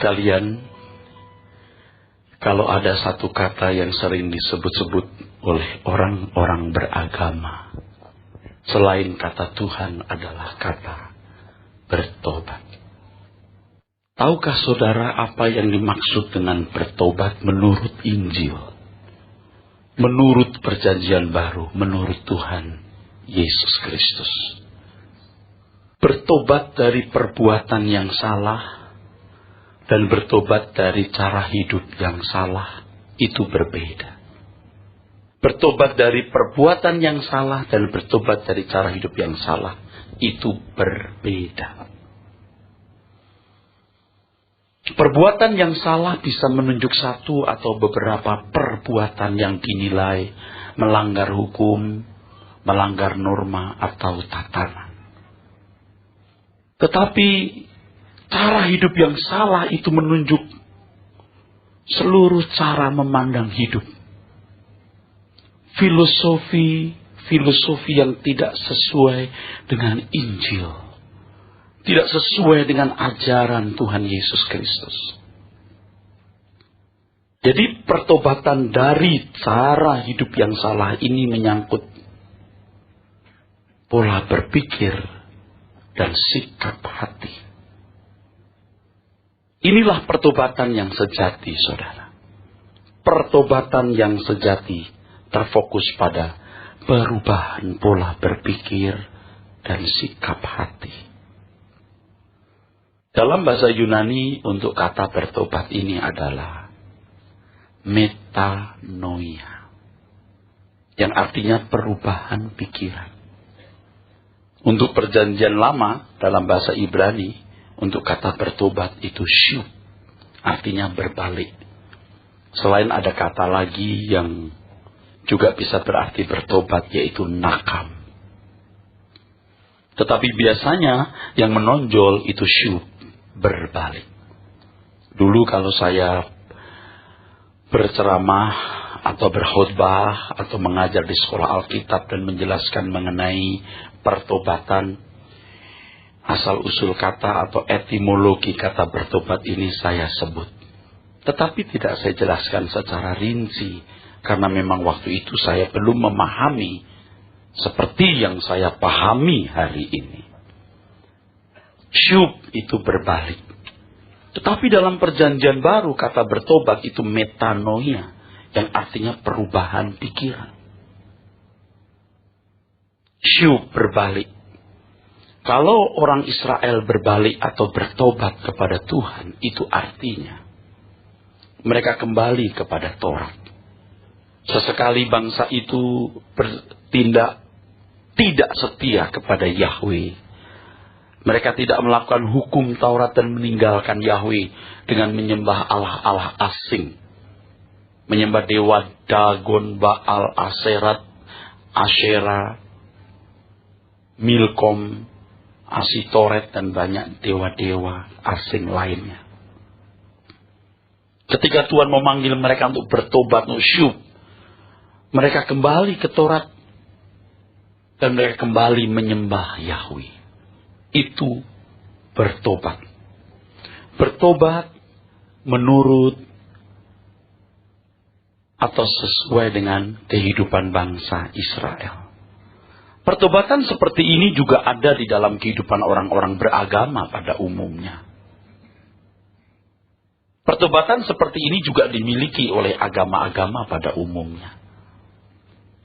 sekalian, kalau ada satu kata yang sering disebut-sebut oleh orang-orang beragama, selain kata Tuhan adalah kata bertobat. Tahukah saudara apa yang dimaksud dengan bertobat menurut Injil? Menurut perjanjian baru, menurut Tuhan Yesus Kristus. Bertobat dari perbuatan yang salah dan bertobat dari cara hidup yang salah itu berbeda. Bertobat dari perbuatan yang salah dan bertobat dari cara hidup yang salah itu berbeda. Perbuatan yang salah bisa menunjuk satu atau beberapa perbuatan yang dinilai melanggar hukum, melanggar norma atau tatanan. Tetapi cara hidup yang salah itu menunjuk seluruh cara memandang hidup. Filosofi yang tidak sesuai dengan Injil. Tidak sesuai dengan ajaran Tuhan Yesus Kristus. Jadi pertobatan dari cara hidup yang salah ini menyangkut pola berpikir dan sikap hati. Inilah pertobatan yang sejati, saudara. Pertobatan yang sejati terfokus pada perubahan pola berpikir dan sikap hati. Dalam bahasa Yunani untuk kata bertobat ini adalah metanoia, yang artinya perubahan pikiran. Untuk perjanjian lama dalam bahasa Ibrani, untuk kata bertobat itu syub, artinya berbalik. Selain ada kata lagi yang juga bisa berarti bertobat, yaitu nakam. Tetapi biasanya yang menonjol itu syub, berbalik. Dulu kalau saya berceramah atau berkhotbah atau mengajar di sekolah Alkitab dan menjelaskan mengenai pertobatan, asal-usul kata atau etimologi kata bertobat ini saya sebut. Tetapi tidak saya jelaskan secara rinci, karena memang waktu itu saya belum memahami seperti yang saya pahami hari ini. Syub itu berbalik. Tetapi dalam perjanjian baru kata bertobat itu metanoia, yang artinya perubahan pikiran. Syub berbalik. Kalau orang Israel berbalik atau bertobat kepada Tuhan, itu artinya mereka kembali kepada Taurat. Sesekali bangsa itu bertindak tidak setia kepada Yahweh. Mereka tidak melakukan hukum Taurat dan meninggalkan Yahweh dengan menyembah allah-allah asing. Menyembah dewa Dagon, Baal, Aserat, Asyera, Milkom, Asitoret, dan banyak dewa-dewa asing lainnya. Ketika Tuhan memanggil mereka untuk bertobat, nusyub, mereka kembali ke Taurat dan mereka kembali menyembah Yahweh. Itu bertobat. Bertobat menurut atau sesuai dengan kehidupan bangsa Israel. Pertobatan seperti ini juga ada di dalam kehidupan orang-orang beragama pada umumnya. Pertobatan seperti ini juga dimiliki oleh agama-agama pada umumnya.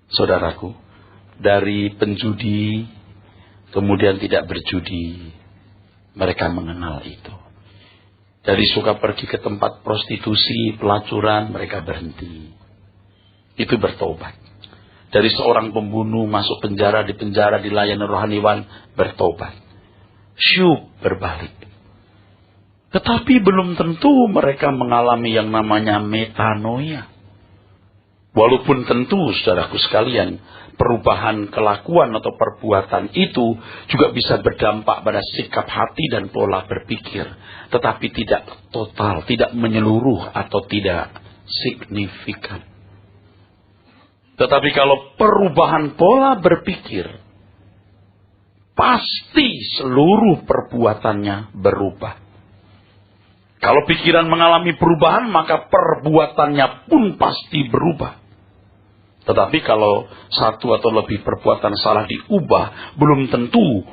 Saudaraku, dari penjudi kemudian tidak berjudi, mereka mengenal itu. Dari suka pergi ke tempat prostitusi, pelacuran, mereka berhenti. Itu bertobat. Dari seorang pembunuh masuk penjara, dilayani rohaniwan, bertobat. Syub, berbalik. Tetapi belum tentu mereka mengalami yang namanya metanoia. Walaupun tentu, saudaraku sekalian, perubahan kelakuan atau perbuatan itu juga bisa berdampak pada sikap hati dan pola berpikir. Tetapi tidak total, tidak menyeluruh atau tidak signifikan. Tetapi kalau perubahan pola berpikir, pasti seluruh perbuatannya berubah. Kalau pikiran mengalami perubahan, maka perbuatannya pun pasti berubah. Tetapi kalau satu atau lebih perbuatan salah diubah, belum tentu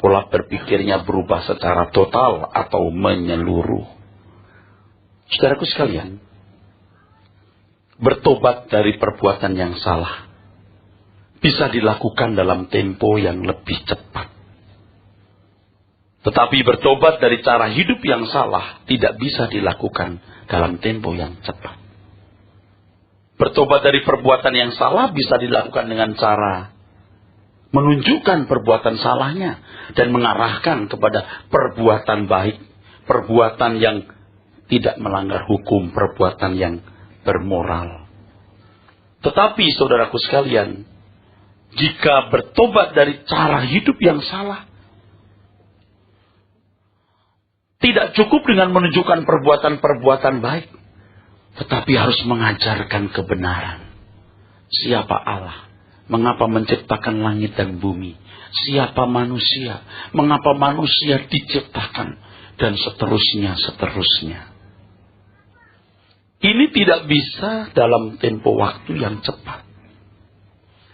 pola berpikirnya berubah secara total atau menyeluruh. Saudaraku sekalian, bertobat dari perbuatan yang salah bisa dilakukan dalam tempo yang lebih cepat. Tetapi bertobat dari cara hidup yang salah tidak bisa dilakukan dalam tempo yang cepat. Bertobat dari perbuatan yang salah bisa dilakukan dengan cara menunjukkan perbuatan salahnya dan mengarahkan kepada perbuatan baik, perbuatan yang tidak melanggar hukum, perbuatan yang bermoral. Tetapi saudaraku sekalian, jika bertobat dari cara hidup yang salah, tidak cukup dengan menunjukkan perbuatan-perbuatan baik, tetapi harus mengajarkan kebenaran. Siapa Allah? Mengapa menciptakan langit dan bumi? Siapa manusia? Mengapa manusia diciptakan? Dan seterusnya. Ini tidak bisa dalam tempo waktu yang cepat.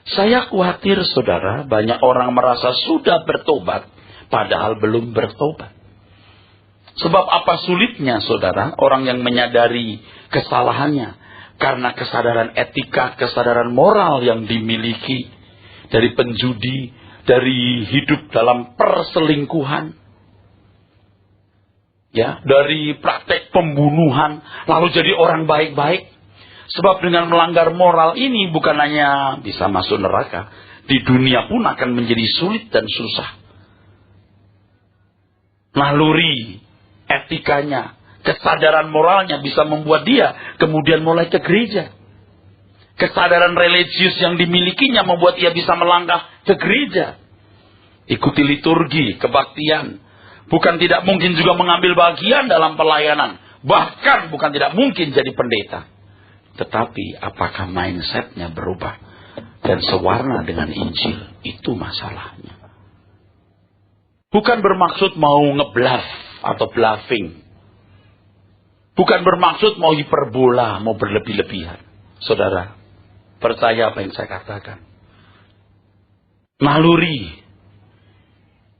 Saya khawatir, saudara, banyak orang merasa sudah bertobat, padahal belum bertobat. Sebab apa sulitnya, saudara, orang yang menyadari kesalahannya karena kesadaran etika, kesadaran moral yang dimiliki dari penjudi, dari hidup dalam perselingkuhan, ya, dari praktek pembunuhan, lalu jadi orang baik-baik. Sebab dengan melanggar moral ini bukan hanya bisa masuk neraka, di dunia pun akan menjadi sulit dan susah. Naluri etikanya, kesadaran moralnya bisa membuat dia kemudian mulai ke gereja. Kesadaran religius yang dimilikinya membuat ia bisa melangkah ke gereja. Ikuti liturgi, kebaktian. Bukan tidak mungkin juga mengambil bagian dalam pelayanan. Bahkan bukan tidak mungkin jadi pendeta. Tetapi apakah mindsetnya berubah dan sewarna dengan Injil? Itu masalahnya. Bukan bermaksud mau ngebluff atau bluffing. Bukan bermaksud mau hiperbola, mau berlebih-lebihan. Saudara, percaya apa yang saya katakan. Naluri,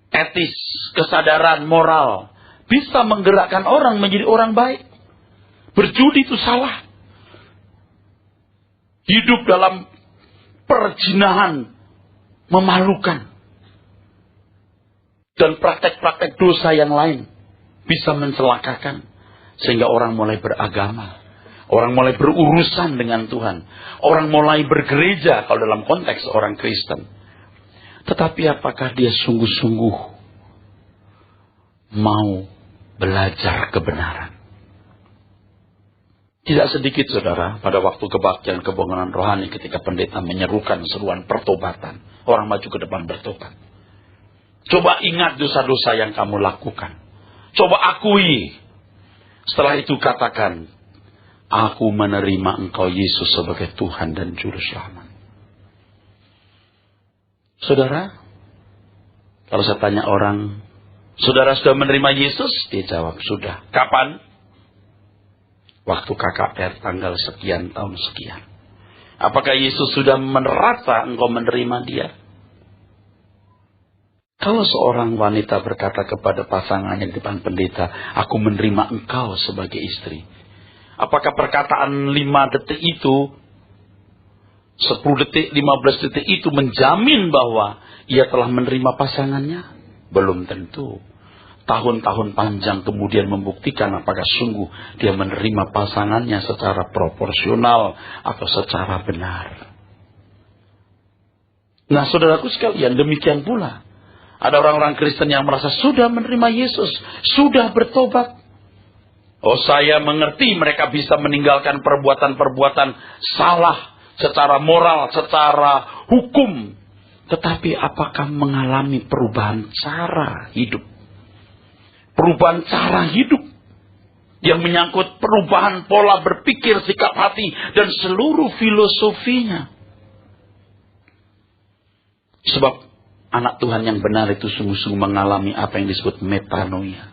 etis, kesadaran, moral bisa menggerakkan orang menjadi orang baik. Berjudi itu salah. Hidup dalam perzinahan memalukan. Dan praktek-praktek dosa yang lain bisa mencelakakan. Sehingga orang mulai beragama. Orang mulai berurusan dengan Tuhan. Orang mulai bergereja kalau dalam konteks orang Kristen. Tetapi apakah dia sungguh-sungguh mau belajar kebenaran? Tidak sedikit, saudara, pada waktu kebaktian kebangunan rohani ketika pendeta menyerukan seruan pertobatan. Orang maju ke depan bertobat. Coba ingat dosa-dosa yang kamu lakukan. Coba akui. Setelah itu katakan, aku menerima Engkau Yesus sebagai Tuhan dan Juru Selamat. Saudara, kalau saya tanya orang, saudara sudah menerima Yesus? Dia jawab, sudah. Kapan? Waktu KKR tanggal sekian, tahun sekian. Apakah Yesus sudah merasa engkau menerima dia? Kalau seorang wanita berkata kepada pasangannya di depan pendeta, aku menerima engkau sebagai istri. Apakah perkataan 5 detik itu, 10 detik, 15 detik itu menjamin bahwa ia telah menerima pasangannya? Belum tentu. Tahun-tahun panjang kemudian membuktikan apakah sungguh dia menerima pasangannya secara proporsional atau secara benar. Nah, saudaraku sekalian, demikian pula. Ada orang-orang Kristen yang merasa sudah menerima Yesus, sudah bertobat. Oh, saya mengerti mereka bisa meninggalkan perbuatan-perbuatan salah secara moral, secara hukum. Tetapi apakah mengalami perubahan cara hidup? Perubahan cara hidup yang menyangkut perubahan pola berpikir, sikap hati, dan seluruh filosofinya. Sebab anak Tuhan yang benar itu sungguh-sungguh mengalami apa yang disebut metanoia.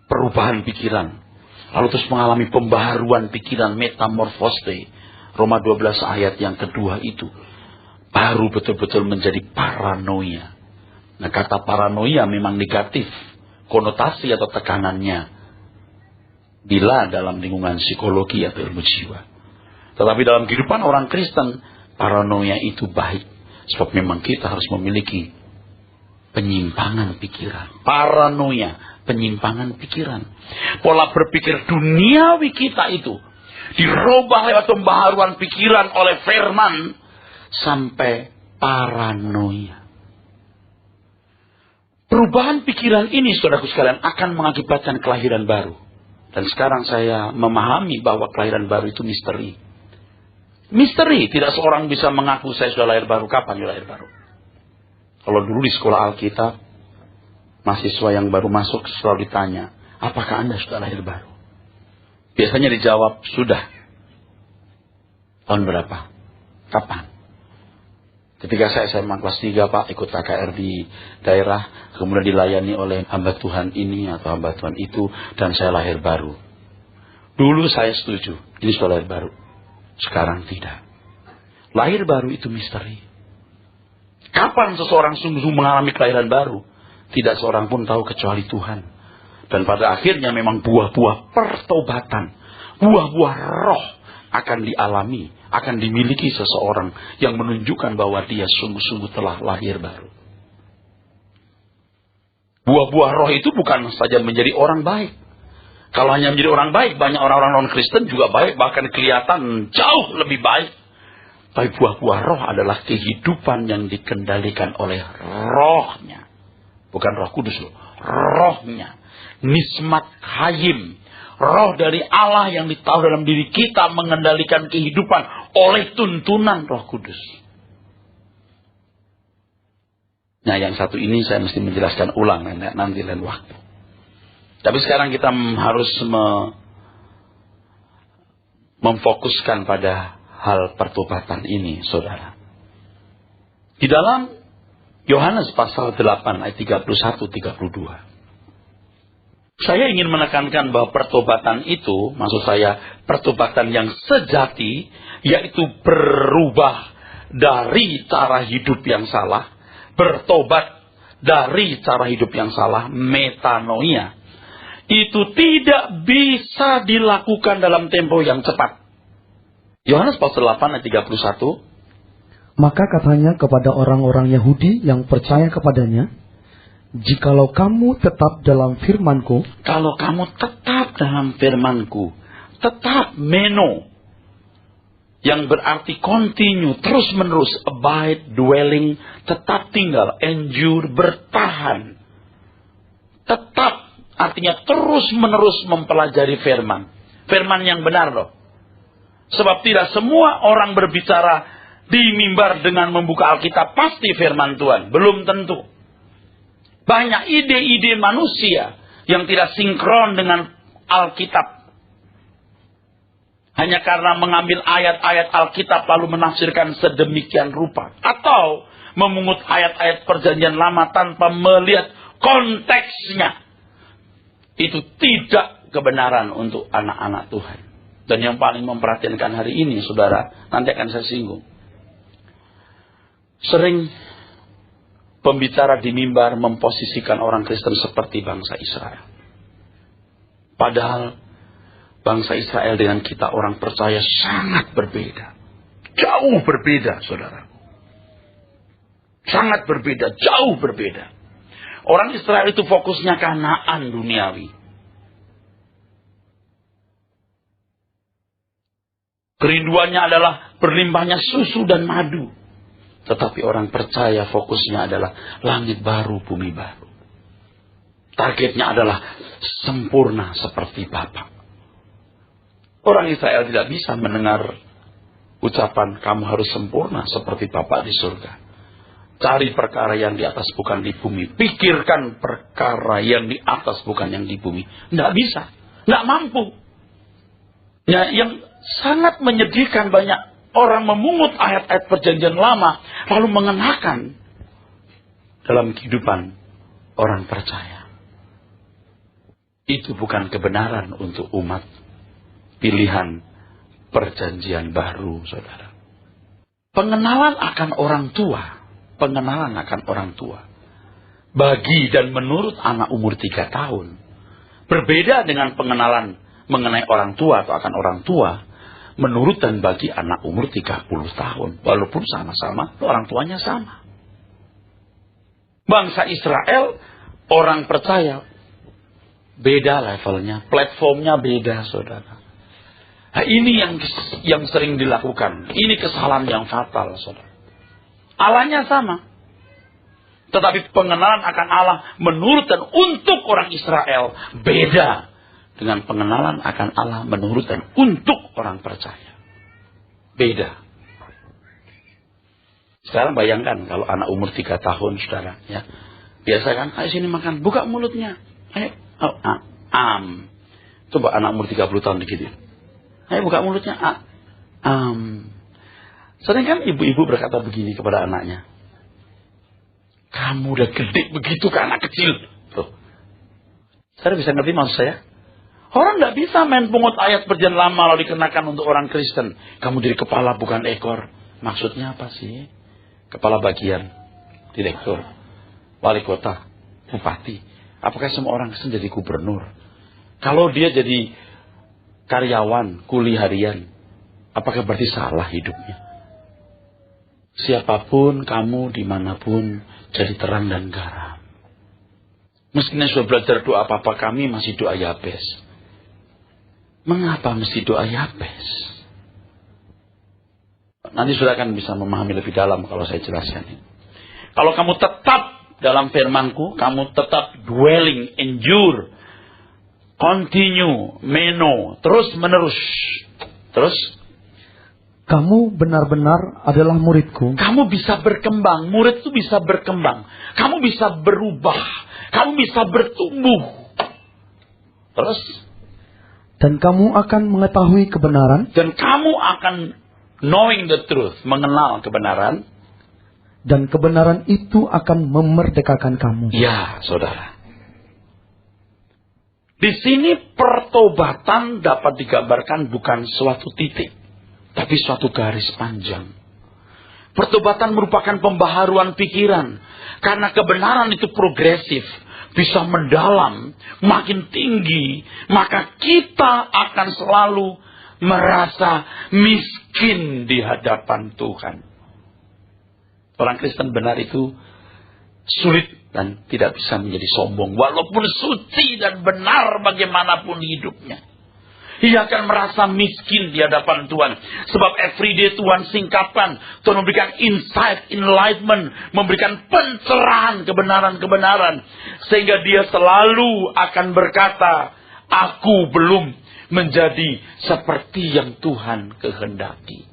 perubahan pikiran. Lalu terus mengalami pembaharuan pikiran, metamorfose. Roma 12 ayat yang kedua itu. Baru betul-betul menjadi paranoia. Nah, kata paranoia memang negatif. Konotasi atau tekanannya. Bila dalam lingkungan psikologi atau ilmu jiwa. Tetapi dalam kehidupan orang Kristen, paranoia itu baik. Sebab memang kita harus memiliki penyimpangan pikiran. Paranoia, penyimpangan pikiran. Pola berpikir duniawi kita itu dirubah lewat pembaharuan pikiran oleh firman sampai paranoia. Perubahan pikiran ini, saudaraku sekalian, akan mengakibatkan kelahiran baru. Dan sekarang saya memahami bahwa kelahiran baru itu misteri. Misteri, tidak seorang bisa mengaku saya sudah lahir baru. Kapan dia lahir baru? Kalau dulu di sekolah Alkitab, mahasiswa yang baru masuk selalu ditanya, apakah Anda sudah lahir baru? Biasanya dijawab, sudah. Tahun berapa? Kapan? Ketika saya SMA kelas 3, Pak, ikut KKR di daerah, kemudian dilayani oleh hamba Tuhan ini atau hamba Tuhan itu, dan saya lahir baru. Dulu saya setuju, ini sudah lahir baru. Sekarang tidak. Lahir baru itu misteri. Kapan seseorang sungguh-sungguh mengalami kelahiran baru? Tidak seorang pun tahu kecuali Tuhan. Dan pada akhirnya memang buah-buah pertobatan, buah-buah roh akan dialami, akan dimiliki seseorang yang menunjukkan bahwa dia sungguh-sungguh telah lahir baru. Buah-buah roh itu bukan saja menjadi orang baik. Kalau hanya menjadi orang baik, banyak orang-orang non-Kristen juga baik, bahkan kelihatan jauh lebih baik. Tapi buah-buah roh adalah kehidupan yang dikendalikan oleh rohnya. Bukan Roh Kudus loh, rohnya. Nismat Hayim. Roh dari Allah yang ditaruh dalam diri kita mengendalikan kehidupan oleh tuntunan Roh Kudus. Nah, yang satu ini saya mesti menjelaskan ulang nanti lain waktu. Tapi sekarang kita harus memfokuskan pada hal pertobatan ini, saudara. Di dalam Yohanes pasal 8 ayat 31-32. Saya ingin menekankan bahwa pertobatan itu, maksud saya pertobatan yang sejati, yaitu berubah dari cara hidup yang salah, bertobat dari cara hidup yang salah, metanoia. Itu tidak bisa dilakukan dalam tempo yang cepat. Yohanes pasal 8 ayat 31. Maka katanya kepada orang-orang Yahudi yang percaya kepadanya, jikalau kamu tetap dalam firman-Ku, kalau kamu tetap dalam firman-Ku, tetap meno, yang berarti continue, terus menerus, abide, dwelling, tetap tinggal, endure, bertahan, tetap. Artinya terus-menerus mempelajari firman. Firman yang benar loh. Sebab tidak semua orang berbicara di mimbar dengan membuka Alkitab pasti firman Tuhan. Belum tentu. Banyak ide-ide manusia yang tidak sinkron dengan Alkitab. Hanya karena mengambil ayat-ayat Alkitab lalu menafsirkan sedemikian rupa. Atau memungut ayat-ayat perjanjian lama tanpa melihat konteksnya. Itu tidak kebenaran untuk anak-anak Tuhan. Dan yang paling memperhatikan hari ini, saudara, nanti akan saya singgung. Sering pembicara di mimbar memposisikan orang Kristen seperti bangsa Israel. Padahal bangsa Israel dengan kita orang percaya sangat berbeda. Jauh berbeda, saudara. Sangat berbeda, jauh berbeda. Orang Israel itu fokusnya Kanaan duniawi. Kerinduannya adalah berlimpahnya susu dan madu. Tetapi orang percaya fokusnya adalah langit baru, bumi baru. Targetnya adalah sempurna seperti Bapa. Orang Israel tidak bisa mendengar ucapan kamu harus sempurna seperti Bapa di surga. Cari perkara yang di atas bukan di bumi. Pikirkan perkara yang di atas bukan yang di bumi. Tidak bisa. Tidak mampu. Ya, yang sangat menyedihkan banyak orang memungut ayat-ayat perjanjian lama. Lalu mengenakan dalam kehidupan orang percaya. Itu bukan kebenaran untuk umat pilihan perjanjian baru, saudara. Pengenalan akan orang tua. Pengenalan akan orang tua. Bagi dan menurut anak umur 3 tahun. Berbeda dengan pengenalan mengenai orang tua atau akan orang tua. Menurut dan bagi anak umur 30 tahun. Walaupun sama-sama orang tuanya sama. Bangsa Israel, orang percaya, beda levelnya, platformnya beda, saudara. Nah, ini yang sering dilakukan. Ini kesalahan yang fatal, saudara. Allahnya sama. Tetapi pengenalan akan Allah menurut dan untuk orang Israel beda dengan pengenalan akan Allah menurut dan untuk orang percaya. Beda. Sekarang bayangkan kalau anak umur 3 tahun, saudara, ya. Biasa kan, ayo sini makan, buka mulutnya. Ayo, Coba anak umur 30 tahun begitu. Ayo buka mulutnya, Sering kan ibu-ibu berkata begini kepada anaknya. Kamu udah gede begitu ke anak kecil. Tuh. Saya bisa ngerti maksud saya? Orang nggak bisa main pungut ayat perjanjian lama lalu dikenakan untuk orang Kristen. Kamu jadi kepala bukan ekor. Maksudnya apa sih? Kepala bagian, direktur, wali kota, bupati. Apakah semua orang Kristen jadi gubernur? Kalau dia jadi karyawan, kuli harian, apakah berarti salah hidupnya? Siapapun kamu, dimanapun, jadi terang dan garam. Meskipun sudah belajar doa apa kami masih doa Yabes. Mengapa mesti doa Yabes? Nanti sudah akan bisa memahami lebih dalam kalau saya jelaskan ini. Kalau kamu tetap dalam firmanku, kamu tetap dwelling, endure, continue, meno, terus menerus. Terus kamu benar-benar adalah muridku. Kamu bisa berkembang. Murid itu bisa berkembang. Kamu bisa berubah. Kamu bisa bertumbuh. Terus dan kamu akan mengetahui kebenaran. Dan kamu akan knowing the truth, mengenal kebenaran. Dan kebenaran itu akan memerdekakan kamu. Ya, saudara. Di sini pertobatan dapat digambarkan bukan suatu titik, tapi suatu garis panjang. Pertobatan merupakan pembaharuan pikiran. Karena kebenaran itu progresif, bisa mendalam, makin tinggi, maka kita akan selalu merasa miskin di hadapan Tuhan. Orang Kristen benar itu sulit dan tidak bisa menjadi sombong. Walaupun suci dan benar bagaimanapun hidupnya. Ia akan merasa miskin di hadapan Tuhan. Sebab everyday Tuhan singkapkan. Tuhan memberikan insight, enlightenment. Memberikan pencerahan kebenaran-kebenaran. Sehingga dia selalu akan berkata, aku belum menjadi seperti yang Tuhan kehendaki.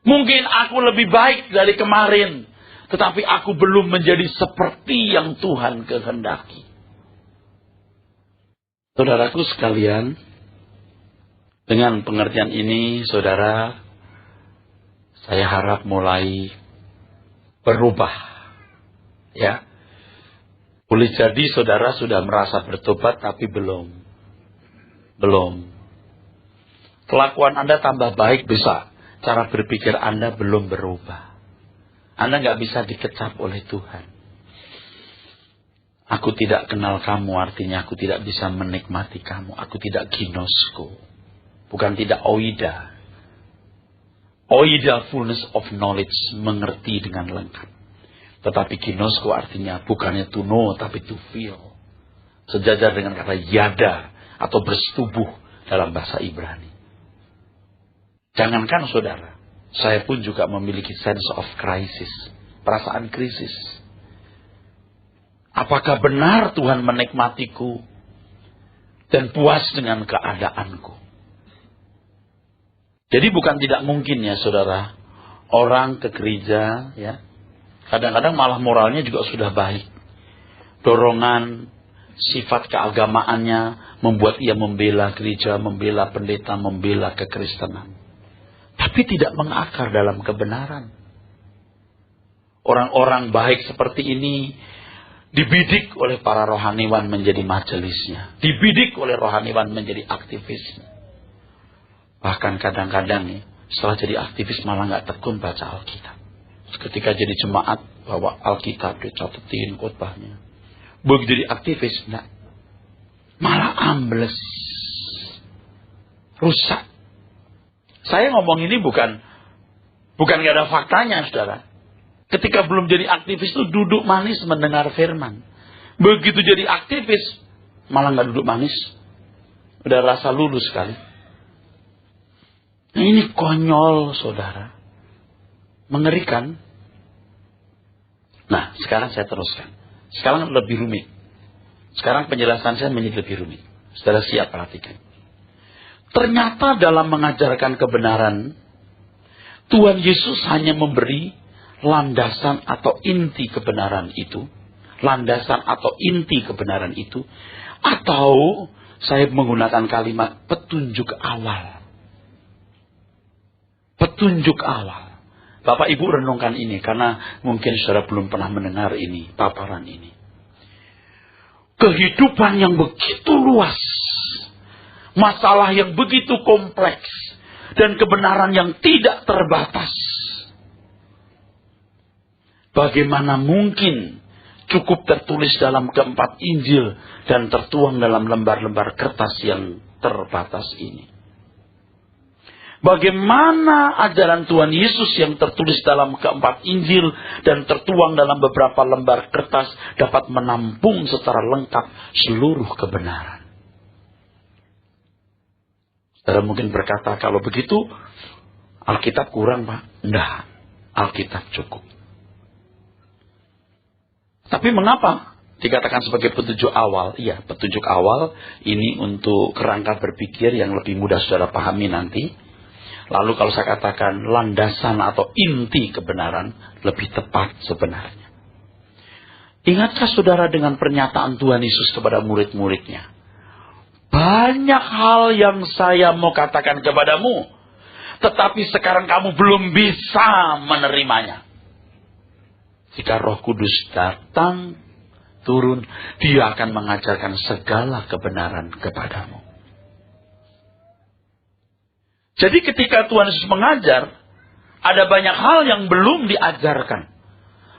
Mungkin aku lebih baik dari kemarin. Tetapi aku belum menjadi seperti yang Tuhan kehendaki. Saudaraku sekalian, dengan pengertian ini, saudara, saya harap mulai berubah. Ya. Boleh jadi saudara sudah merasa bertobat, tapi belum. Kelakuan Anda tambah baik bisa. Cara berpikir Anda belum berubah. Anda nggak bisa dikecap oleh Tuhan. Aku tidak kenal kamu, artinya aku tidak bisa menikmati kamu. Aku tidak ginosku. Bukan tidak oida. Oida, fullness of knowledge, mengerti dengan lengkap. Tetapi ginosku artinya bukannya to know, tapi to feel. Sejajar dengan kata yada, atau bersetubuh dalam bahasa Ibrani. Jangankan saudara, saya pun juga memiliki sense of crisis, perasaan krisis. Apakah benar Tuhan menikmatiku dan puas dengan keadaanku? Jadi bukan tidak mungkin ya saudara, orang ke gereja ya, kadang-kadang malah moralnya juga sudah baik. Dorongan, sifat keagamaannya membuat ia membela gereja, membela pendeta, membela kekristenan. Tapi tidak mengakar dalam kebenaran. Orang-orang baik seperti ini Dibidik oleh para rohaniwan menjadi majelisnya. Dibidik oleh rohaniwan menjadi aktivis. Bahkan kadang-kadang setelah jadi aktivis malah nggak tekun baca Alkitab. Ketika jadi jemaat bawa Alkitab dicatetin khotbahnya. Begitu jadi aktivis enggak. Malah ambles. Rusak. Saya ngomong ini bukan nggak ada faktanya, saudara. Ketika belum jadi aktivis itu duduk manis mendengar firman. Begitu jadi aktivis malah nggak duduk manis. Udah rasa lulus sekali. Nah, ini konyol, saudara. Mengerikan. Nah, sekarang saya teruskan. Sekarang lebih rumit. Sekarang penjelasan saya menjadi lebih rumit. Saudara siap perhatikan. Ternyata dalam mengajarkan kebenaran, Tuhan Yesus hanya memberi landasan atau inti kebenaran itu. Landasan atau inti kebenaran itu. Atau saya menggunakan kalimat petunjuk awal. Petunjuk awal. Bapak Ibu renungkan ini karena mungkin saudara belum pernah mendengar ini, paparan ini. Kehidupan yang begitu luas, masalah yang begitu kompleks, dan kebenaran yang tidak terbatas. Bagaimana mungkin cukup tertulis dalam keempat Injil dan tertuang dalam lembar-lembar kertas yang terbatas ini? Bagaimana ajaran Tuhan Yesus yang tertulis dalam keempat Injil dan tertuang dalam beberapa lembar kertas dapat menampung secara lengkap seluruh kebenaran? Saudara mungkin berkata, kalau begitu Alkitab kurang, Pak. Enggak, Alkitab cukup. Tapi mengapa dikatakan sebagai petunjuk awal? Iya, petunjuk awal ini untuk kerangka berpikir yang lebih mudah saudara pahami nanti. Lalu kalau saya katakan landasan atau inti kebenaran, lebih tepat sebenarnya. Ingatkah saudara dengan pernyataan Tuhan Yesus kepada murid-muridnya? Banyak hal yang saya mau katakan kepadamu, tetapi sekarang kamu belum bisa menerimanya. Jika Roh Kudus datang, turun, Dia akan mengajarkan segala kebenaran kepadamu. Jadi ketika Tuhan Yesus mengajar, ada banyak hal yang belum diajarkan.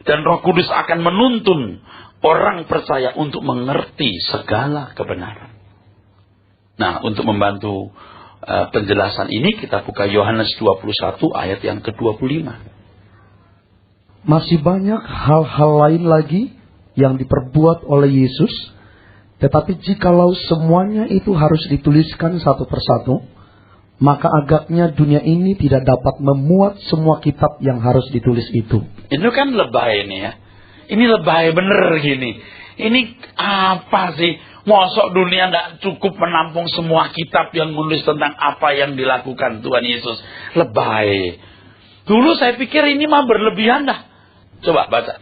Dan Roh Kudus akan menuntun orang percaya untuk mengerti segala kebenaran. Nah, untuk membantu penjelasan ini, kita buka Yohanes 21 ayat yang ke-25. Masih banyak hal-hal lain lagi yang diperbuat oleh Yesus. Tetapi jikalau semuanya itu harus dituliskan satu persatu, maka agaknya dunia ini tidak dapat memuat semua kitab yang harus ditulis itu. Itu kan lebay ini ya. Ini lebay bener gini. Ini apa sih? Mosok dunia tidak cukup menampung semua kitab yang menulis tentang apa yang dilakukan Tuhan Yesus. Lebay. Dulu saya pikir ini mah berlebihan dah. Coba baca.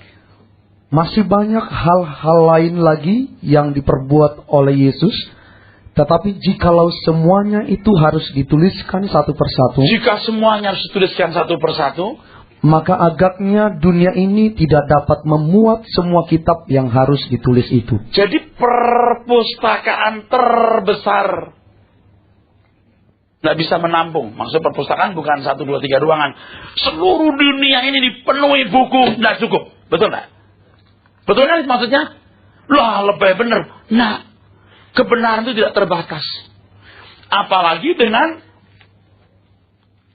Masih banyak hal-hal lain lagi yang diperbuat oleh Yesus. Tetapi jikalau semuanya itu harus dituliskan satu persatu, jika semuanya harus dituliskan satu persatu, maka agaknya dunia ini tidak dapat memuat semua kitab yang harus ditulis itu. Jadi perpustakaan terbesar tidak bisa menampung. Maksud perpustakaan bukan 1, 2, 3 ruangan. Seluruh dunia ini dipenuhi buku, tidak cukup. Betul tidak? Betul kan maksudnya? Lah lebih benar. Nah, kebenaran itu tidak terbatas. Apalagi dengan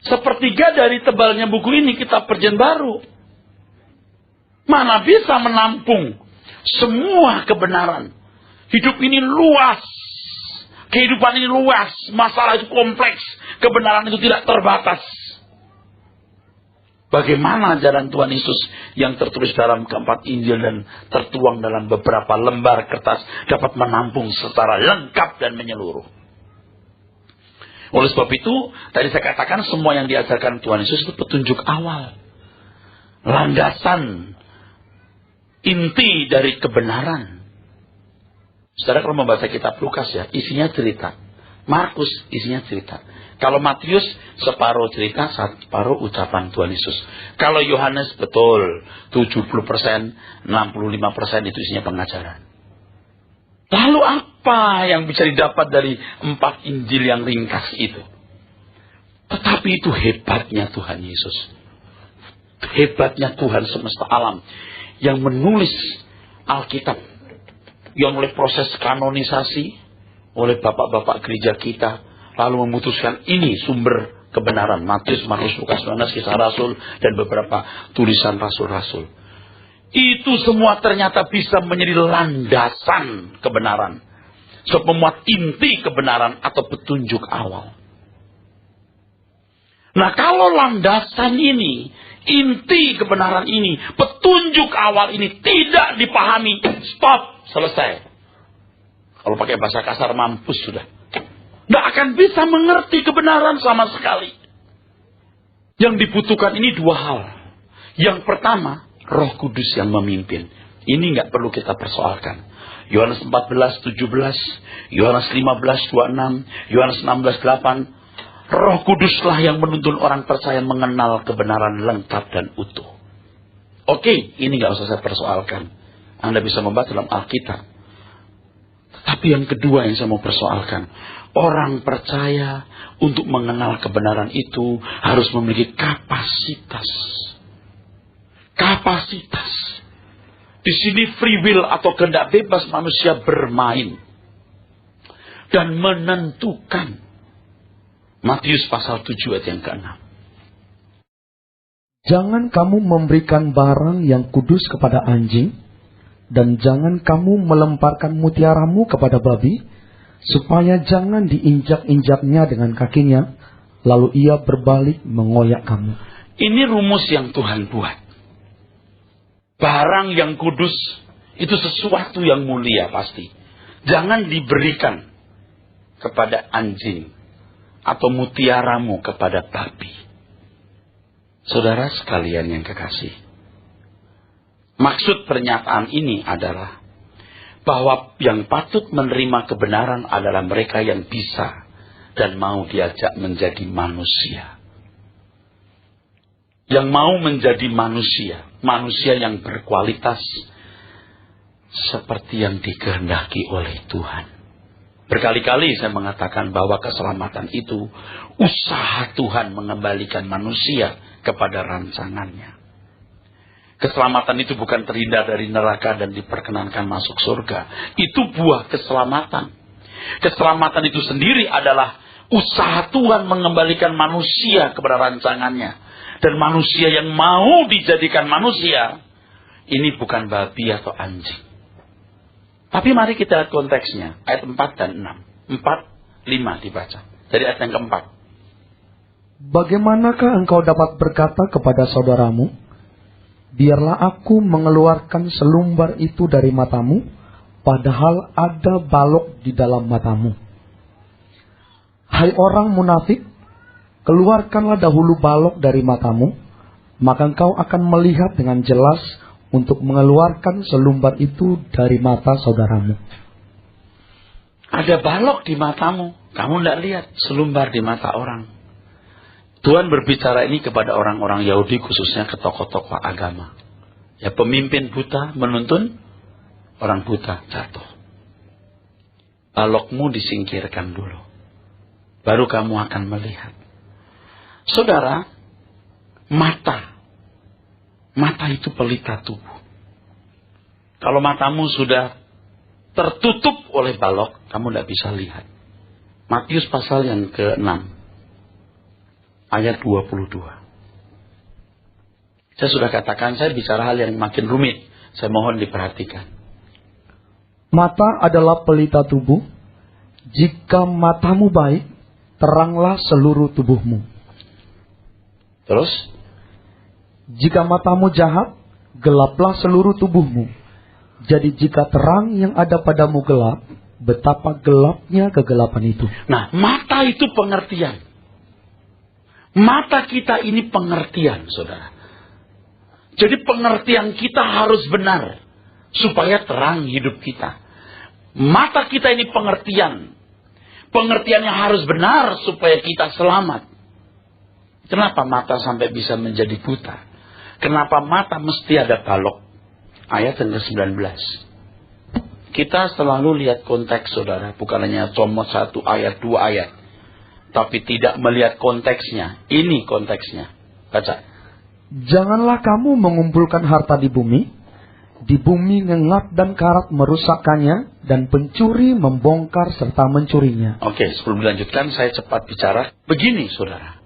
sepertiga dari tebalnya buku ini, kitab Perjanjian Baru. Mana bisa menampung semua kebenaran. Hidup ini luas. Kehidupan ini luas. Masalah itu kompleks. Kebenaran itu tidak terbatas. Bagaimana ajaran Tuhan Yesus yang tertulis dalam keempat Injil dan tertuang dalam beberapa lembar kertas dapat menampung secara lengkap dan menyeluruh. Oleh sebab itu, tadi saya katakan semua yang diajarkan Tuhan Yesus itu petunjuk awal. Landasan inti dari kebenaran. Saudara kalau membaca kitab Lukas ya, isinya cerita Markus isinya cerita. Kalau Matius separuh cerita, separuh ucapan Tuhan Yesus. Kalau Yohanes betul 70%, 65% itu isinya pengajaran. Lalu apa yang bisa didapat dari 4 Injil yang ringkas itu? Tetapi itu hebatnya Tuhan Yesus. Hebatnya Tuhan semesta alam yang menulis Alkitab, yang oleh proses kanonisasi oleh bapak-bapak gereja kita, lalu memutuskan ini sumber kebenaran. Matius, Markus, Lukas, Yohanes, Kisah Rasul, dan beberapa tulisan rasul-rasul. Itu semua ternyata bisa menjadi landasan kebenaran. Memuat inti kebenaran atau petunjuk awal. Nah, kalau landasan ini, inti kebenaran ini, petunjuk awal ini tidak dipahami, stop, selesai. Kalau pakai bahasa kasar, mampus sudah. Tidak akan bisa mengerti kebenaran sama sekali. Yang dibutuhkan ini 2 hal. Yang pertama, Roh Kudus yang memimpin. Ini nggak perlu kita persoalkan. Yohanes 14:17, Yohanes 15:26, Yohanes 16:8. Roh Kuduslah yang menuntun orang percaya mengenal kebenaran lengkap dan utuh. Oke, ini nggak usah saya persoalkan. Anda bisa membaca dalam Alkitab. Tapi yang kedua yang saya mau persoalkan, orang percaya untuk mengenal kebenaran itu harus memiliki kapasitas. Kapasitas. Di sini free will atau kehendak bebas manusia bermain dan menentukan. Matius pasal 7 ayat yang ke-6. Jangan kamu memberikan barang yang kudus kepada anjing, dan jangan kamu melemparkan mutiaramu kepada babi, supaya jangan diinjak-injaknya dengan kakinya, lalu ia berbalik mengoyak kamu. Ini rumus yang Tuhan buat. Barang yang kudus itu sesuatu yang mulia pasti. Jangan diberikan kepada anjing atau mutiaramu kepada babi. Saudara sekalian yang kekasih, maksud pernyataan ini adalah bahwa yang patut menerima kebenaran adalah mereka yang bisa dan mau diajak menjadi manusia. Yang mau menjadi manusia, manusia yang berkualitas seperti yang dikehendaki oleh Tuhan. Berkali-kali saya mengatakan bahwa keselamatan itu usaha Tuhan mengembalikan manusia kepada rancangannya. Keselamatan itu bukan terhindar dari neraka dan diperkenankan masuk surga. Itu buah keselamatan. Keselamatan itu sendiri adalah usaha Tuhan mengembalikan manusia kepada rancangannya. Dan manusia yang mau dijadikan manusia, ini bukan babi atau anjing. Tapi mari kita lihat konteksnya. Ayat 4 dan 6. 4, 5 dibaca. Jadi ayat yang keempat. Bagaimanakah engkau dapat berkata kepada saudaramu, biarlah aku mengeluarkan selumbar itu dari matamu, padahal ada balok di dalam matamu. Hai orang munafik, keluarkanlah dahulu balok dari matamu, maka engkau akan melihat dengan jelas untuk mengeluarkan selumbar itu dari mata saudaramu. Ada balok di matamu, kamu tidak lihat selumbar di mata orang. Tuhan berbicara ini kepada orang-orang Yahudi, khususnya ke tokoh-tokoh agama. Ya, pemimpin buta menuntun orang buta jatuh. Balokmu disingkirkan dulu, baru kamu akan melihat. Saudara, mata itu pelita tubuh. Kalau matamu sudah tertutup oleh balok, kamu tidak bisa lihat. Matius pasal yang ke-6, ayat 22. Saya sudah katakan, saya bicara hal yang makin rumit. Saya mohon diperhatikan. Mata adalah pelita tubuh. Jika matamu baik, teranglah seluruh tubuhmu. Terus? Jika matamu jahat, gelaplah seluruh tubuhmu. Jadi jika terang yang ada padamu gelap, betapa gelapnya kegelapan itu. Nah, mata itu pengertian. Mata kita ini pengertian, saudara. Jadi pengertian kita harus benar, supaya terang hidup kita. Mata kita ini pengertian. Pengertiannya harus benar supaya kita selamat. Kenapa mata sampai bisa menjadi buta? Kenapa mata mesti ada balok? Ayat yang ke-19. Kita selalu lihat konteks, saudara. Bukan hanya cuma 1 ayat, 2 ayat. Tapi tidak melihat konteksnya. Ini konteksnya. Baca. Janganlah kamu mengumpulkan harta di bumi ngengat dan karat merusakkannya, dan pencuri membongkar serta mencurinya. Oke, sebelum dilanjutkan saya cepat bicara. Begini, saudara.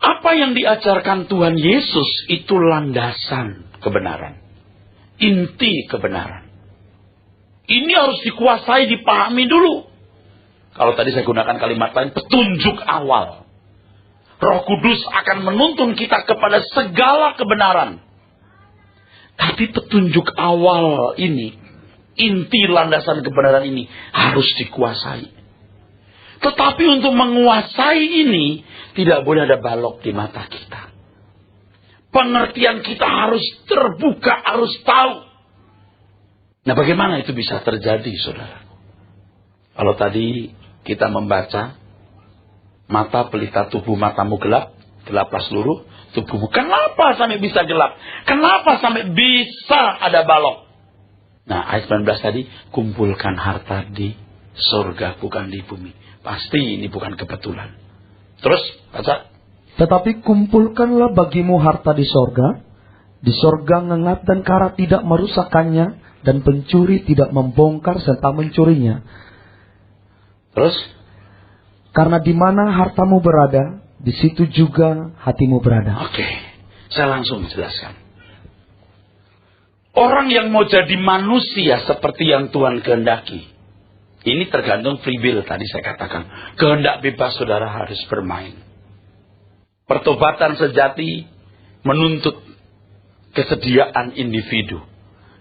Apa yang diajarkan Tuhan Yesus itu landasan kebenaran. Inti kebenaran. Ini harus dikuasai, dipahami dulu. Kalau tadi saya gunakan kalimat lain, petunjuk awal. Roh Kudus akan menuntun kita kepada segala kebenaran. Tapi petunjuk awal ini, inti landasan kebenaran ini harus dikuasai. Tetapi untuk menguasai ini, tidak boleh ada balok di mata kita. Pengertian kita harus terbuka, harus tahu. Nah, bagaimana itu bisa terjadi, saudara? Kalau tadi kita membaca, mata pelita tubuh matamu gelap, gelaplah seluruh tubuhmu. Kenapa sampai bisa gelap? Kenapa sampai bisa ada balok? Nah, ayat 19 tadi, kumpulkan harta di surga, bukan di bumi. Pasti ini bukan kebetulan. Terus, baca. Tetapi kumpulkanlah bagimu harta di sorga ngengat dan karat tidak merusakkannya, dan pencuri tidak membongkar serta mencurinya. Terus, karena di mana hartamu berada, di situ juga hatimu berada. Oke, saya langsung jelaskan. Orang yang mau jadi manusia seperti yang Tuhan kehendaki, ini tergantung free will tadi saya katakan. Kehendak bebas saudara harus bermain. Pertobatan sejati menuntut kesediaan individu.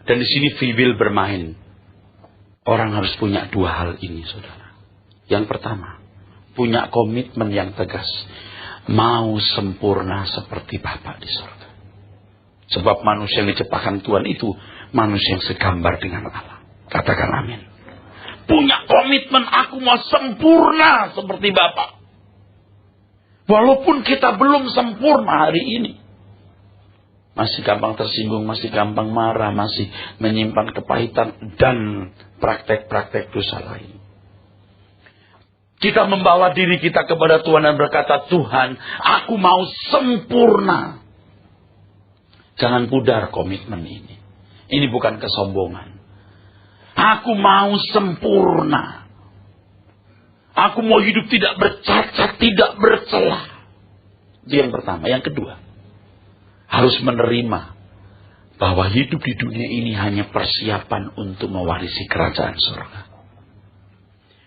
Dan di sini free will bermain. Orang harus punya 2 hal ini, saudara. Yang pertama, punya komitmen yang tegas. Mau sempurna seperti Bapa di surga. Sebab manusia yang diciptakan Tuhan itu manusia yang segambar dengan Allah. Katakan amin. Punya komitmen, aku mau sempurna seperti Bapa. Walaupun kita belum sempurna hari ini. Masih gampang tersinggung, masih gampang marah, masih menyimpan kepahitan dan praktek-praktek dosa lain. Kita membawa diri kita kepada Tuhan dan berkata, Tuhan, aku mau sempurna. Jangan pudar komitmen ini. Ini bukan kesombongan. Aku mau sempurna. Aku mau hidup tidak bercacat, tidak bercelah. Itu yang pertama. Yang kedua, harus menerima bahwa hidup di dunia ini hanya persiapan untuk mewarisi kerajaan surga.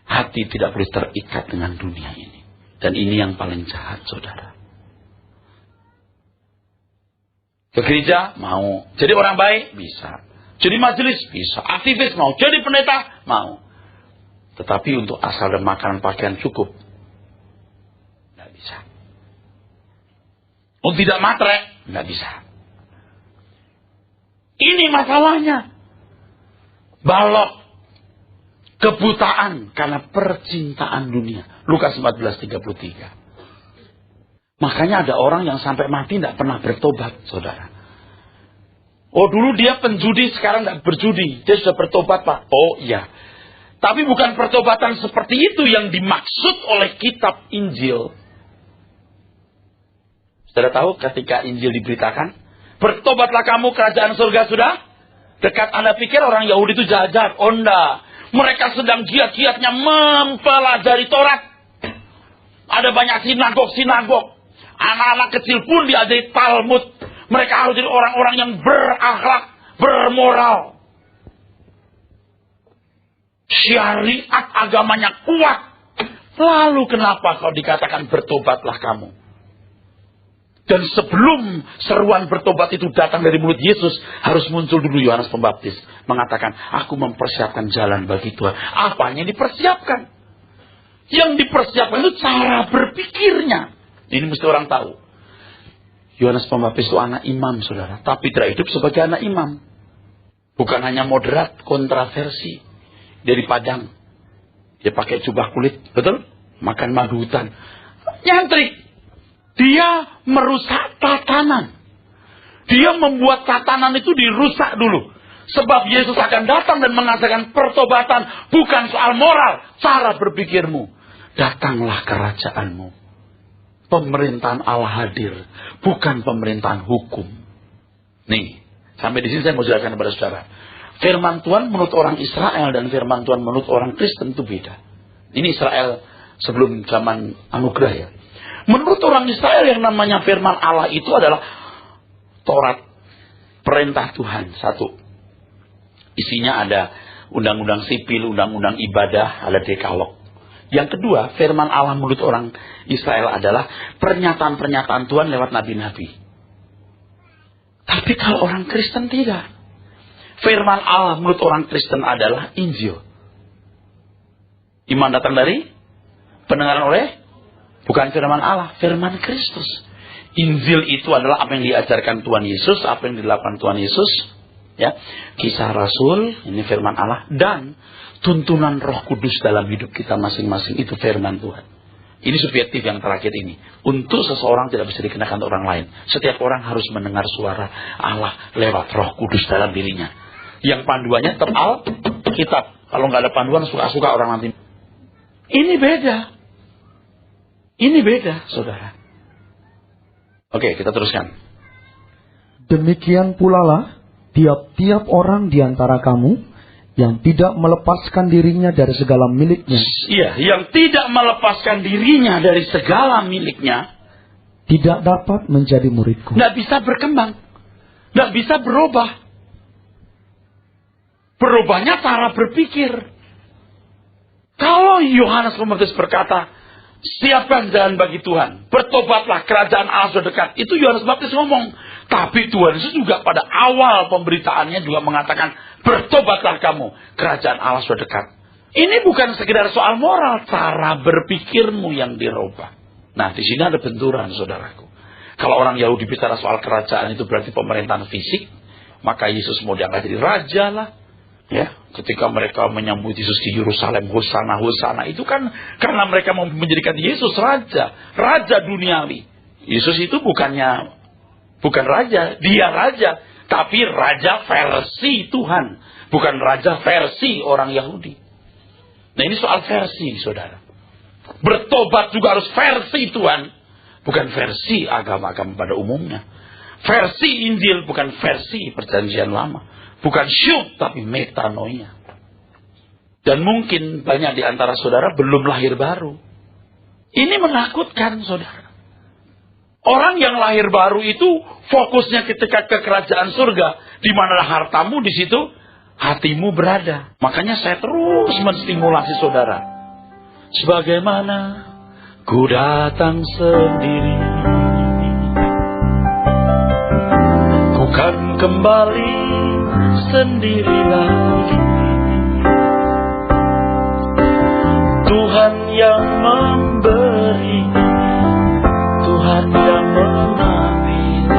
Hati tidak boleh terikat dengan dunia ini. Dan ini yang paling jahat, saudara. Ke gereja, mau. Jadi orang baik, bisa. Jadi majelis, bisa. Aktivis, mau. Jadi pendeta, mau. Tetapi untuk asal dan makanan pakaian cukup, tidak bisa. Untuk tidak matre, tidak bisa. Ini masalahnya. Balok. Kebutaan karena percintaan dunia. Lukas 14:33. Makanya ada orang yang sampai mati tidak pernah bertobat, saudara. Oh, dulu dia penjudi, sekarang tidak berjudi. Dia sudah bertobat, Pak. Oh iya. Tapi bukan pertobatan seperti itu yang dimaksud oleh kitab Injil. Saudara tahu ketika Injil diberitakan, bertobatlah kamu, kerajaan surga sudah dekat. Anda pikir orang Yahudi itu jahat? Oh enggak. Mereka sedang giat-giatnya mempelajari Taurat. Ada banyak sinagog-sinagog. Anak-anak kecil pun diajari Talmud. Mereka harus jadi orang-orang yang berakhlak, bermoral. Syariat agamanya kuat. Lalu kenapa kau dikatakan bertobatlah kamu? Dan sebelum seruan bertobat itu datang dari mulut Yesus, harus muncul dulu Yohanes Pembaptis. Mengatakan, aku mempersiapkan jalan bagi Tuhan. Apanya yang dipersiapkan? Yang dipersiapkan itu cara berpikirnya. Ini mesti orang tahu. Yohanes Pembaptis itu anak imam, saudara. Tapi tidak hidup sebagai anak imam. Bukan hanya moderat, kontroversi. Dari Padang. Dia pakai jubah kulit, betul? Makan madu hutan. Nyantrik. Dia merusak tatanan. Dia membuat tatanan itu dirusak dulu. Sebab Yesus akan datang dan mengatakan pertobatan bukan soal moral, cara berpikirmu. Datanglah kerajaanmu. Pemerintahan Allah hadir, bukan pemerintahan hukum. Nih, sampai di sini saya mau jelaskan kepada saudara. Firman Tuhan menurut orang Israel dan firman Tuhan menurut orang Kristen itu beda. Ini Israel sebelum zaman anugerah ya. Menurut orang Israel yang namanya firman Allah itu adalah Taurat, perintah Tuhan, satu. Isinya ada undang-undang sipil, undang-undang ibadah, ada dekalog. Yang kedua, firman Allah menurut orang Israel adalah pernyataan-pernyataan Tuhan lewat nabi-nabi. Tapi kalau orang Kristen tidak. Firman Allah menurut orang Kristen adalah Injil. Iman datang dari pendengaran oleh bukan firman Allah, firman Kristus. Injil itu adalah apa yang diajarkan Tuhan Yesus, apa yang dilakukan Tuhan Yesus, ya. Kisah Rasul, ini firman Allah, dan tuntunan Roh Kudus dalam hidup kita masing-masing itu firman Tuhan. Ini subjektif yang terakhir ini. Untuk seseorang tidak bisa dikenakan orang lain. Setiap orang harus mendengar suara Allah lewat Roh Kudus dalam dirinya. Yang panduannya tetap Alkitab. Kalau nggak ada panduan suka-suka orang nanti. Ini beda. Ini beda, saudara. Oke, kita teruskan. Demikian pula lah tiap-tiap orang di antara kamu yang tidak melepaskan dirinya dari segala miliknya. Iya, yang tidak melepaskan dirinya dari segala miliknya tidak dapat menjadi muridku. Nggak bisa berkembang. Nggak bisa berubah. Berubahnya cara berpikir. Kalau Yohanes Pembaptis berkata, siapkan jalan bagi Tuhan, bertobatlah, kerajaan Allah sudah dekat. Itu Yohanes Pembaptis ngomong. Tapi Tuhan Yesus juga pada awal pemberitaannya juga mengatakan, bertobatlah kamu, kerajaan Allah sudah dekat. Ini bukan sekedar soal moral, cara berpikirmu yang dirubah. Nah, di sini ada benturan, saudaraku. Kalau orang Yahudi bicara soal kerajaan itu berarti pemerintahan fisik, maka Yesus mau diangkat jadi raja lah. Ya, ketika mereka menyambut Yesus di Yerusalem, hosana, hosana, itu kan karena mereka mau menjadikan Yesus raja duniawi. Yesus itu bukan raja, dia raja, tapi raja versi Tuhan, bukan raja versi orang Yahudi. Nah, ini soal versi, saudara. Bertobat juga harus versi Tuhan, bukan versi agama-agama pada umumnya. Versi Injil bukan versi Perjanjian Lama. Bukan syuk, tapi metanoia. Dan mungkin banyak di antara saudara belum lahir baru. Ini menakutkan, saudara. Orang yang lahir baru itu fokusnya ketika ke kerajaan surga. Di mana hartamu, di situ hatimu berada. Makanya saya terus menstimulasi saudara. Sebagaimana ku datang sendiri, ku kan kembali sendiri lagi. Tuhan yang memberi, Tuhan yang mengambil.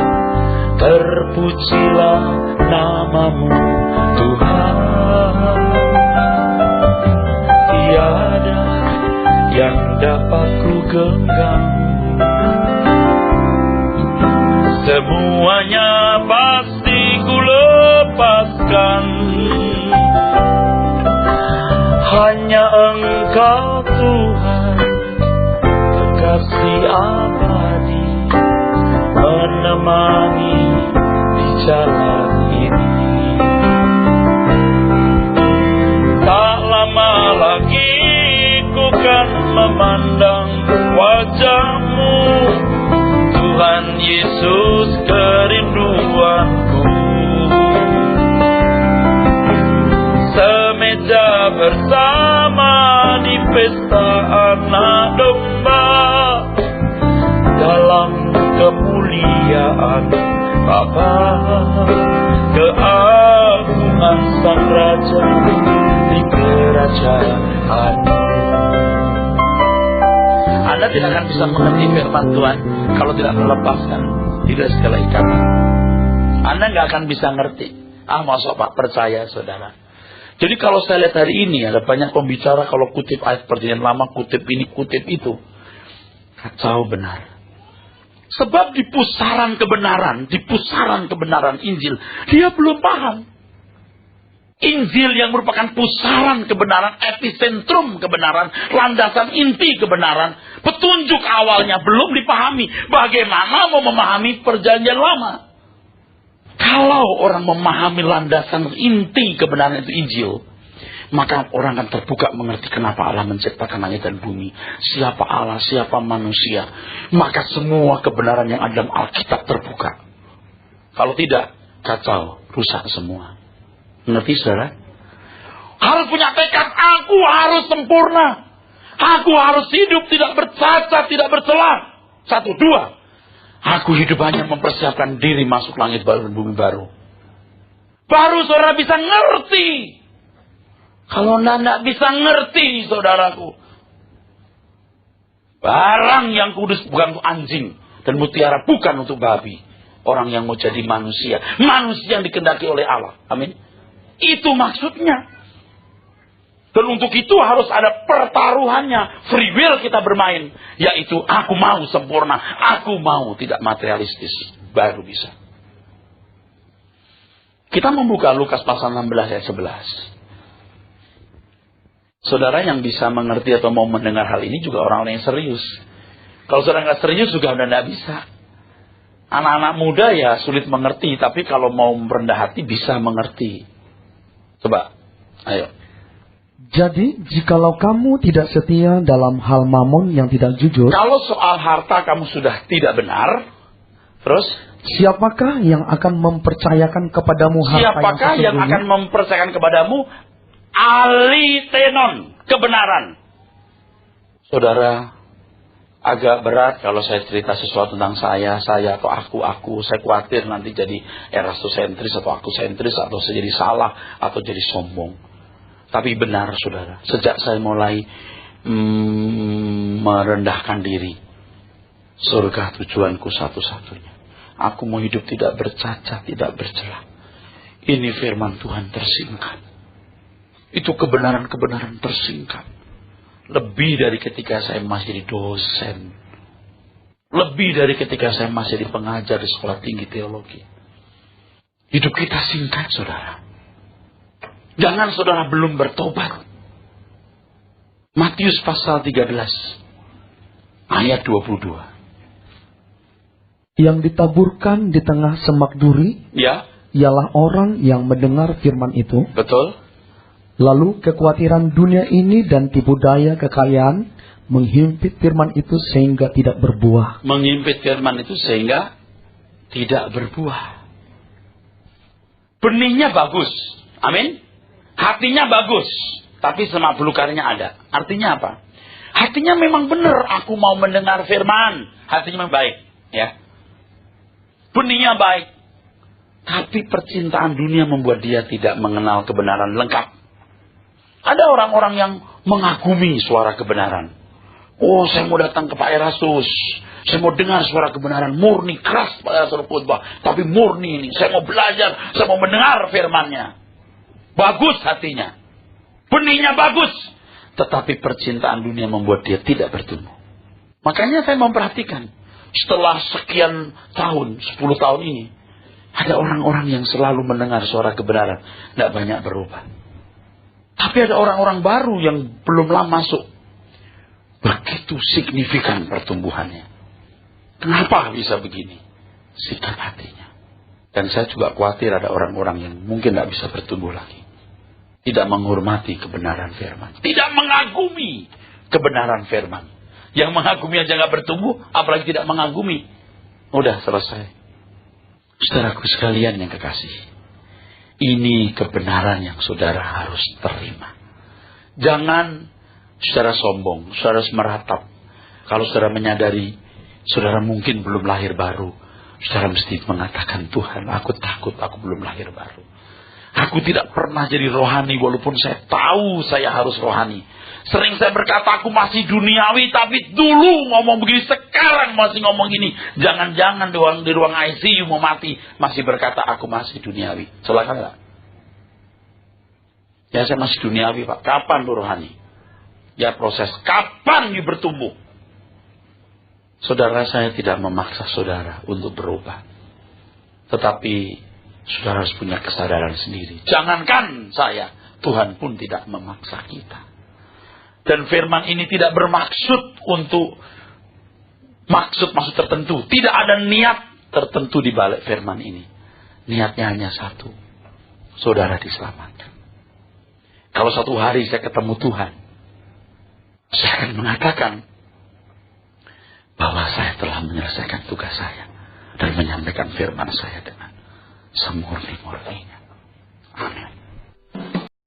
Terpujilah namamu Tuhan. Tiada yang dapat ku genggam, semuanya pasti ku lepaskan. Hanya Engkau Tuhan, kekasih abadi, menemani di jalan ini. Tak lama lagi ku kan memandang wajah-Mu, Tuhan Yesus kerinduanku. Semeja bersama di pesta anak domba, dalam kemuliaan Bapa, keagungan Sang Raja di kerajaan. Anda tidak akan bisa mengerti firman Tuhan kalau tidak melepaskan tidak segala ikatan. Anda nggak akan bisa ngerti. Masuk Pak, percaya saudara. Jadi kalau saya lihat hari ini ada banyak pembicara kalau kutip ayat perjanjian lama, kutip ini, kutip itu. Kacau benar. Sebab di pusaran kebenaran Injil, dia belum paham. Injil yang merupakan pusaran kebenaran, epicentrum kebenaran, landasan inti kebenaran, petunjuk awalnya belum dipahami. Bagaimana mau memahami perjanjian lama? Kalau orang memahami landasan inti kebenaran itu Injil, maka orang akan terbuka mengerti kenapa Allah menciptakan langit dan bumi. Siapa Allah, siapa manusia. Maka semua kebenaran yang ada dalam Alkitab terbuka. Kalau tidak, kacau, rusak semua. Mengerti saudara? Harus punya tekad, aku harus sempurna. Aku harus hidup tidak bercacat, tidak bercela. 1, 2. Aku hidup hanya mempersiapkan diri masuk langit baru dan bumi baru. Baru saudara bisa ngerti. Kalau anda bisa ngerti, saudaraku. Barang yang kudus bukan untuk anjing. Dan mutiara bukan untuk babi. Orang yang mau jadi manusia. Manusia yang dikehendaki oleh Allah. Amin. Itu maksudnya. Dan untuk itu harus ada pertaruhannya. Free will kita bermain. Yaitu aku mau sempurna. Aku mau tidak materialistis. Baru bisa. Kita membuka Lukas pasal 16 ayat 11. Saudara yang bisa mengerti atau mau mendengar hal ini juga orang-orang yang serius. Kalau saudara nggak serius juga udah nggak bisa. Anak-anak muda ya sulit mengerti. Tapi kalau mau merendah hati bisa mengerti. Coba, ayo. Jadi, jikalau kamu tidak setia dalam hal mamon yang tidak jujur. Kalau soal harta kamu sudah tidak benar. Terus? Siapakah yang akan mempercayakan kepadamu harta Siapakah yang akan mempercayakan kepadamu alitenon, kebenaran. Saudara, agak berat kalau saya cerita sesuatu tentang saya atau aku. Saya khawatir nanti jadi erastosentris atau aku sentris, atau saya jadi salah, atau jadi sombong. Tapi benar saudara, sejak saya mulai merendahkan diri, surga tujuanku satu-satunya. Aku mau hidup tidak bercacat, tidak bercela. Ini firman Tuhan tersingkat. Itu kebenaran-kebenaran tersingkat. Lebih dari ketika saya masih di dosen. Lebih dari ketika saya masih di pengajar di sekolah tinggi teologi. Hidup kita singkat, saudara. Jangan saudara belum bertobat. Matius pasal 13. Ayat 22. Yang ditaburkan di tengah semak duri. Ya. Ialah orang yang mendengar firman itu. Betul. Lalu kekhawatiran dunia ini dan tipu daya kekayaan menghimpit firman itu sehingga tidak berbuah. Menghimpit firman itu sehingga tidak berbuah. Benihnya bagus. Amin. Hatinya bagus. Tapi semak belukarnya ada. Artinya apa? Hatinya memang benar. Aku mau mendengar firman. Hatinya memang baik. Ya. Benihnya baik. Tapi percintaan dunia membuat dia tidak mengenal kebenaran lengkap. Ada orang-orang yang mengagumi suara kebenaran. Oh, saya mau datang ke Pak Erastus. Saya mau dengar suara kebenaran murni, keras pada suara khotbah. Tapi murni ini. Saya mau belajar, saya mau mendengar firman-Nya. Bagus hatinya. Benihnya bagus. Tetapi percintaan dunia membuat dia tidak bertumbuh. Makanya saya memperhatikan. Setelah sekian tahun, 10 tahun ini. Ada orang-orang yang selalu mendengar suara kebenaran. Tidak banyak berubah. Tapi ada orang-orang baru yang belum lama masuk. Begitu signifikan pertumbuhannya. Kenapa bisa begini? Sikap hatinya. Dan saya juga khawatir ada orang-orang yang mungkin tidak bisa bertumbuh lagi. Tidak menghormati kebenaran firman. Tidak mengagumi kebenaran firman. Yang mengagumi aja nggak bertumbuh, apalagi tidak mengagumi. Udah selesai. Saudaraku sekalian yang kekasih. Ini kebenaran yang saudara harus terima. Jangan saudara sombong, saudara meratap. Kalau saudara menyadari, saudara mungkin belum lahir baru. Saudara mesti mengatakan, Tuhan, aku takut, aku belum lahir baru. Aku tidak pernah jadi rohani walaupun saya tahu saya harus rohani. Sering saya berkata aku masih duniawi, tapi dulu ngomong begini, sekarang masih ngomong gini. Jangan-jangan di ruang ICU mau mati masih berkata aku masih duniawi. Celaka enggak? Ya saya masih duniawi Pak. Kapan rohani? Ya proses. Kapan you bertumbuh? Saudara, saya tidak memaksa saudara untuk berubah. Tetapi saudara harus punya kesadaran sendiri. Jangankan saya, Tuhan pun tidak memaksa kita. Dan firman ini tidak bermaksud untuk maksud tertentu. Tidak ada niat tertentu di balik firman ini. Niatnya hanya satu. Saudara diselamatkan. Kalau suatu hari saya ketemu Tuhan, saya akan mengatakan bahwa saya telah menyelesaikan tugas saya dan menyampaikan firman saya dengan semurni-murninya. Amin.